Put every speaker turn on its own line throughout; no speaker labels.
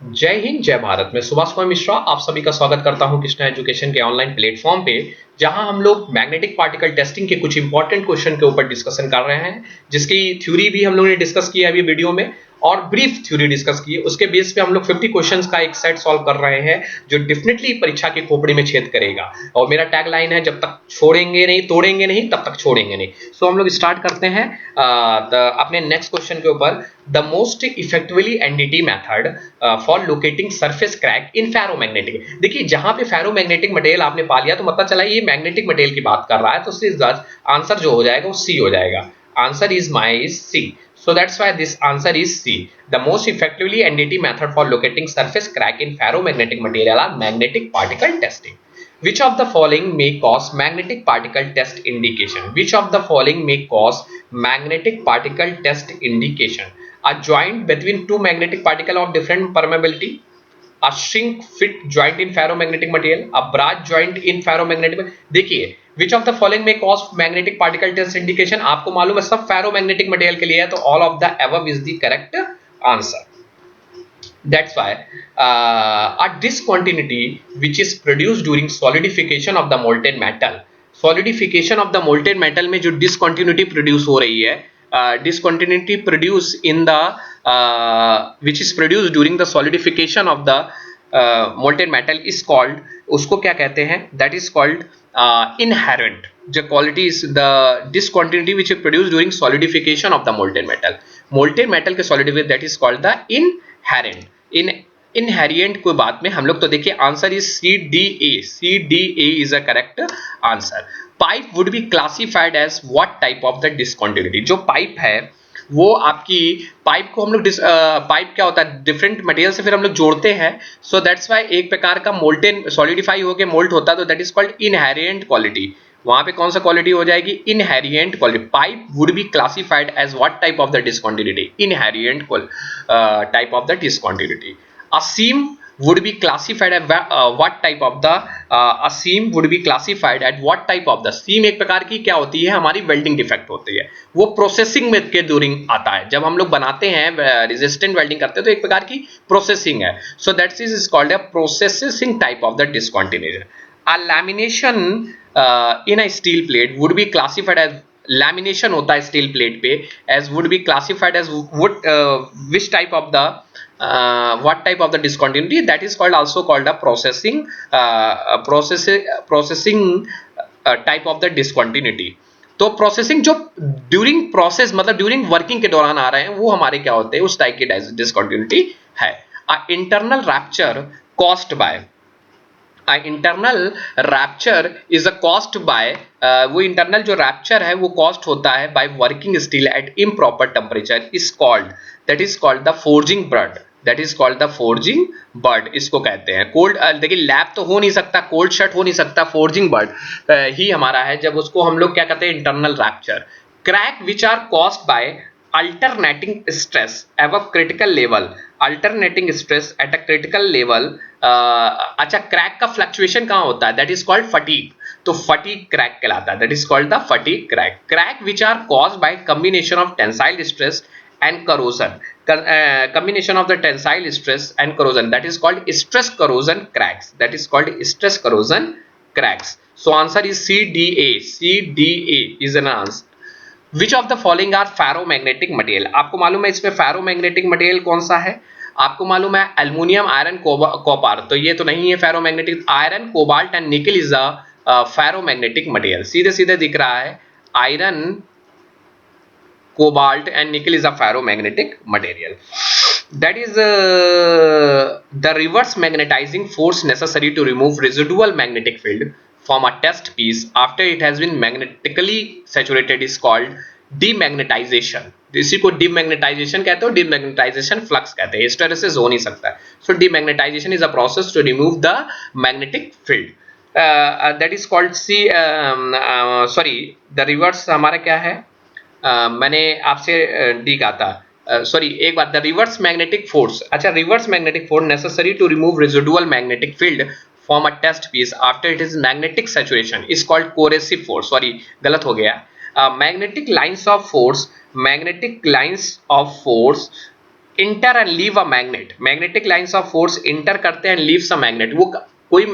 जय हिंद जय भारत। मैं सुभाष कुमार मिश्रा आप सभी का स्वागत करता हूं कृष्णा एजुकेशन के ऑनलाइन प्लेटफॉर्म पे, जहां हम लोग मैग्नेटिक पार्टिकल टेस्टिंग के कुछ इंपॉर्टेंट क्वेश्चन के ऊपर डिस्कशन कर रहे हैं, जिसकी थ्योरी भी हम लोगों ने डिस्कस किया अभी वीडियो में और ब्रीफ थ्योरी डिस्कस की है। उसके बेस पे हम लोग 50 क्वेश्चंस का एक सेट सॉल्व कर रहे हैं, जो डेफिनेटली परीक्षा की खोपड़ी में छेद करेगा। और मेरा टैग लाइन है, जब तक छोड़ेंगे नहीं तोड़ेंगे नहीं तब तक छोड़ेंगे नहीं। सो हम लोग स्टार्ट करते हैं अपने नेक्स्ट क्वेश्चन के ऊपर। The most effectively NDT method for locating surface crack in ferromagnetic. देखिए, जहां पे फेरोमैग्नेटिक मटेरियल आपने पा लिया तो पता चला ये मैग्नेटिक मटेरियल की बात कर रहा है, तो आंसर जो हो जाएगा वो सी हो जाएगा। Answer is my C. So that's why this answer is C. The most effectively NDT method for locating surface crack in ferromagnetic material are magnetic particle testing. Which of the following may cause magnetic particle test indication? Which of the following may cause magnetic particle test indication? A joint between two magnetic particle of different permeability, a shrink fit joint in ferromagnetic material, a branch joint in ferromagnetic। देखिए, which of the following may cause magnetic particle test indication, आपको मालूम है सब ferromagnetic material के लिए है, तो all of the above is the correct answer. That's why a discontinuity which is produced during solidification of the molten metal, solidification of the molten metal में जो discontinuity produce हो रही है, discontinuity produce in the which is produced during the solidification of the molten metal is called, उसको क्या कहते हैं, that is called inherent. The quality is the discontinuity which is produced during solidification of the molten metal के solidify, that is called the inherent. इनहेरिएंट कोई बात में हम लोग तो देखिए answer is C D A. C D A is a correct answer. Pipe would be classified as what type of the discontinuity. जो pipe है वो आपकी पाइप को हम लोग पाइप क्या होता है, डिफरेंट मटेरियल से फिर हम लोग जोड़ते हैं। सो दैट्स वाई एक प्रकार का मोल्टेन सॉलिडिफाई होकर मोल्ट होता है, तो that is called inherent quality. वहां पे कौन सा क्वालिटी हो जाएगी, inherent quality. Pipe would be classified as what type of the discontinuity, inherent type of the discontinuity. A seam would be classified at what type of the a seam would be classified at what type of the seam। एक प्रकार की क्या होती है, हमारी welding defect होती है, वो प्रोसेसिंग में के ड्यूरिंग आता है। जब हम लोग बनाते हैं रेजिस्टेंट वेल्डिंग करते हैं तो एक प्रकार की प्रोसेसिंग है। So that is called a processing type of the discontinuity. A lamination in a steel plate would be classified as, lamination होता है स्टील प्लेट पे, as would be classified as would which type of the what type of the discontinuity, that is called also called a processing type of the discontinuity। तो processing जो during process मतलब during working के दौरान आ रहे हैं वो हमारे क्या होते हैं, उस टाइप की डिस्कंटिन्यूटी है। Internal rupture caused by, internal rupture is a caused by, वो इंटरनल जो रैप्चर है वो कॉस्ट होता है by working steel at improper temperature, is called, that is called the forging burst, that is called the forging burst, इसको कहते हैं। Cold देखिए लैब तो हो नहीं सकता, कोल्ड शट हो नहीं सकता, फोर्जिंग बर्ड ही हमारा है, जब उसको हम लोग क्या कहते हैं, internal rupture. Crack which are caused by alternating stress above critical level, alternating stress at a critical level। अच्छा, क्रैक का फ्लक्चुएशन कहां होता है, दैट इज कॉल्ड फटीग, तो फटीग क्रैक कहलाता है, that is called the fatigue crack. Crack which are caused by combination of tensile stress and corrosion, combination of the tensile stress and corrosion, that is called stress corrosion cracks, that is called stress corrosion cracks। So answer is CDA, CDA is an answer। Which of the following are ferromagnetic material. आपको मालूम है इसमें ferromagnetic material कौन सा है, आपको मालूम है एल्युमिनियम, आयरन, कॉपर, तो ये तो नहीं है फेरोमैग्नेटिक। आयरन, कोबाल्ट एंड निकल इज अ फेरोमैग्नेटिक मटेरियल, सीधे सीधे दिख रहा है, आयरन, कोबाल्ट एंड निकल is a ferromagnetic material. That is the reverse magnetizing force necessary to remove residual magnetic field from a test piece after it has been magnetically saturated is called demagnetization। इसी को demagnetization कहते हो, demagnetization flux कहते हैं, hysteresis हो नहीं सकता। So demagnetization is a process to remove the magnetic field। that is called sorry, the reverse हमारा क्या है, मैंने आपसे डी कहा था, सॉरी एक बात, द रिवर्स मैग्नेटिक फोर्स, अच्छा reverse magnetic force necessary to remove residual magnetic field from a test piece after it is magnetic saturation is called coercive force, sorry गलत हो गया। Magnetic lines of force, magnetic lines of force enter and leave a magnet, magnetic lines of force enter करते हैं, leaves a magnet, वो कोई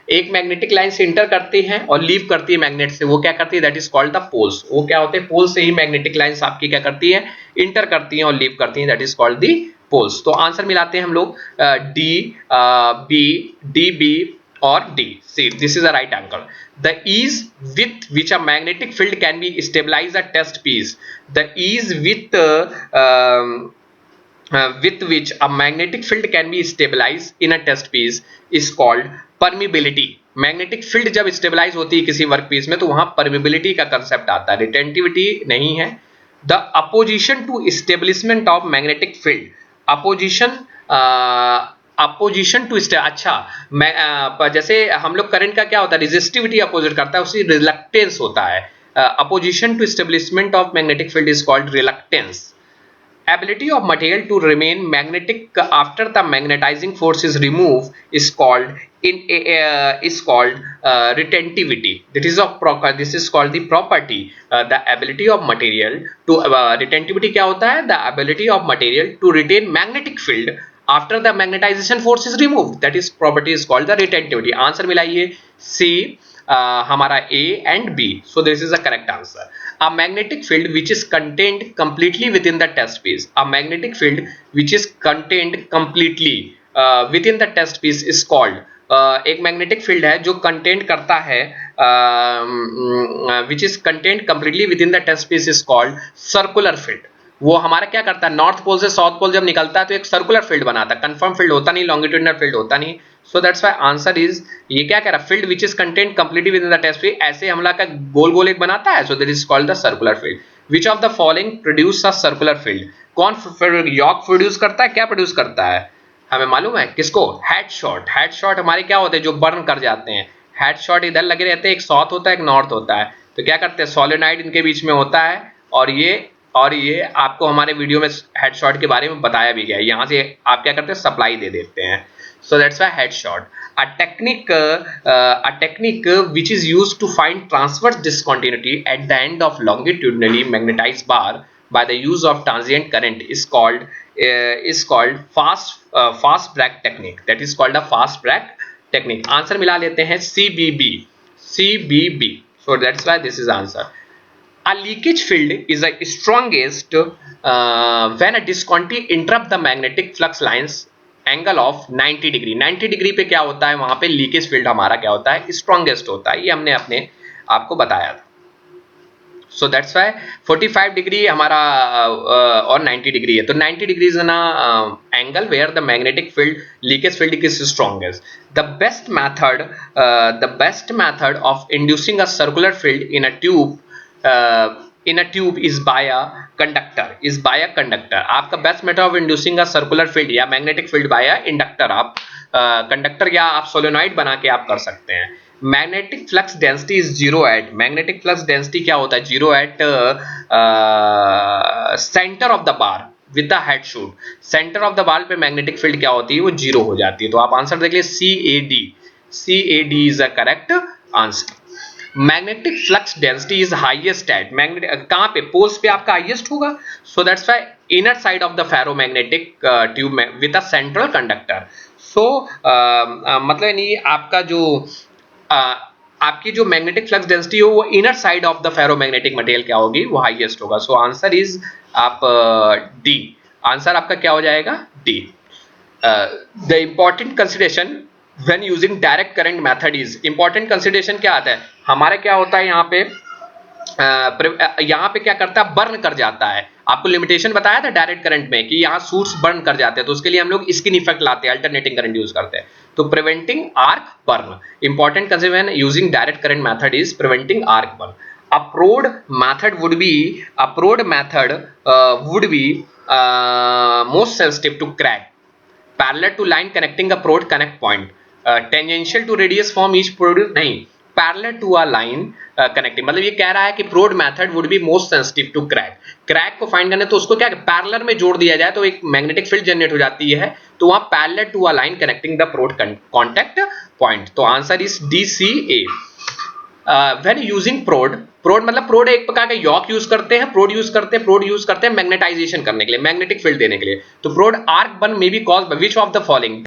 एक magnetic line से inter करती है और लीव करती है मैग्नेट से, वो क्या करती है, that is called the poles. वो क्या होते हैं, पोल्स से ही मैग्नेटिक लाइंस आपकी क्या करती है, इंटर करती हैं और लीव करती हैं, that is called the poles. तो आंसर मिलाते हैं हम लोग डी बी, डी बी और D C, this is a right answer. The ease with which a magnetic field can be stabilized a test piece, the ease with which a magnetic field can be stabilized in a test piece is called permeability। Magnetic field जब stabilise होती है किसी work piece में तो वहां permeability का concept आता है, रिटेंटिविटी नहीं है। The opposition to establishment of magnetic field, opposition opposition to अच्छा जैसे हम लोग करंट का क्या होता है, रेजिस्टिविटी अपोजिट करता है, उसी रिलक्टेंस होता है। Opposition to establishment of magnetic field is called reluctance. Ability of material to remain magnetic after the magnetizing force is removed is called retentivity. This is called the property. The ability of material to retentivity क्या होता है, the ability of material to retain magnetic field after the magnetization force is removed, that is property is called the retentivity। Answer मिलाइए C हमारा A and B, so this is the correct answer। A magnetic field which is contained completely within the test piece, a magnetic field which is contained completely within the test piece is called एक magnetic field है जो contained करता है which is contained completely within the test piece is called circular field. वो हमारा क्या करता है, नॉर्थ पोल से साउथ पोल जब निकलता है तो एक सर्कुलर फील्ड बनाता है, कंफर्म फील्ड होता नहीं, लॉन्गिट्यूडिनल फील्ड होता नहीं। So that's why answer is, ये क्या कह रहा है, field which is contained completely within the test piece, ऐसे हमला का गोल गोल एक बनाता है, so that is called the circular field. Which of the following produce a circular field, कौन यॉर्क प्रोड्यूस करता है, क्या प्रोड्यूस करता है, हमें मालूम है किसको, हेडशॉट। हेडशॉट हमारे क्या होते हैं, जो बर्न कर जाते हैं, हेडशॉट इधर लगे रहते हैं, एक साउथ होता है एक नॉर्थ होता है, तो क्या करते हैं, सोलेनॉइड इनके बीच में होता है, और ये आपको हमारे वीडियो में हेडशॉट के बारे में बताया भी गया है, यहाँ से आप क्या करते हैं, सप्लाई दे देते हैं। सो that's why headshot. A technique which is used to find transverse discontinuity at the end of longitudinally magnetized bar by the use of transient current is called fast break technique, that is called a fast break technique। Answer मिला लेते हैं CBB। So that's why this is answer। A leakage field is the strongest when a discontinuity interrupt the magnetic flux lines angle of 90 degree. 90 degree पे क्या होता है, वहां पे leakage field हमारा क्या होता है, स्ट्रॉन्गेस्ट होता है, ये हमने अपने आपको बताया था। सो दैट्स व्हाई 45 डिग्री हमारा और 90 डिग्री है, तो 90 डिग्री इज ना angle where the magnetic field leakage field is strongest. The best method of inducing a circular field in a tube is by a conductor। आपका best method of inducing a circular field या magnetic field by a inductor, आप conductor या आप solenoid बना के आप कर सकते हैं। Magnetic flux density is zero at, magnetic flux density क्या होता है, zero at centre of the bar with the head shoot. Centre of the bar पे मैग्नेटिक फील्ड क्या होती है, वो जीरो हो जाती है। तो आप आंसर देख लीजिए CAD is a correct answer. Magnetic flux density is highest eight, magnetic कहां पे, पोल्स पे आपका हाईएस्ट होगा। सो that's why inner side of the ferromagnetic tube में विद अ सेंट्रल कंडक्टर। सो मतलब नहीं, आपका जो आपकी जो मैग्नेटिक फ्लक्स डेंसिटी हो वो inner side of the ferromagnetic material क्या होगी, वो हाईएस्ट होगा। सो आंसर इज आप डी, आंसर आपका क्या हो जाएगा, D. The important consideration when using direct current method is, important consideration क्या आता है, हमारे क्या होता है यहाँ पे क्या करता है, बर्न कर जाता है। आपको लिमिटेशन बताया था डायरेक्ट करंट में कि यहाँ सूट्स बर्न कर जाते हैं, तो उसके लिए हम लोग स्किन इफेक्ट लाते हैं, अल्टरनेटिंग करंट यूज करते हैं। तो preventing arc burn, important consideration using direct current method is preventing arc burn. A prod method would be most sensitive to crack, parallel to line connecting a prod connect point, tangential to radius form each produce, नहीं, parallel to a line connecting, मतलब ये कह रहा है कि prod method would be most sensitive to crack को find करने, तो उसको क्या पैरेलल में जोड़ दिया जाए तो एक मैग्नेटिक फील्ड जनरेट हो जाती है, तो वहां parallel to a line connecting the prod contact point। तो answer is DCA। When using prod प्रोड मतलब प्रोड एक प्रकार का यॉक यूज करते हैं, प्रोड यूज करते हैं मैग्नेटाइजेशन करने के लिए, मैग्नेटिक फील्ड देने के लिए। तो prod arc burn may be caused by which of the following?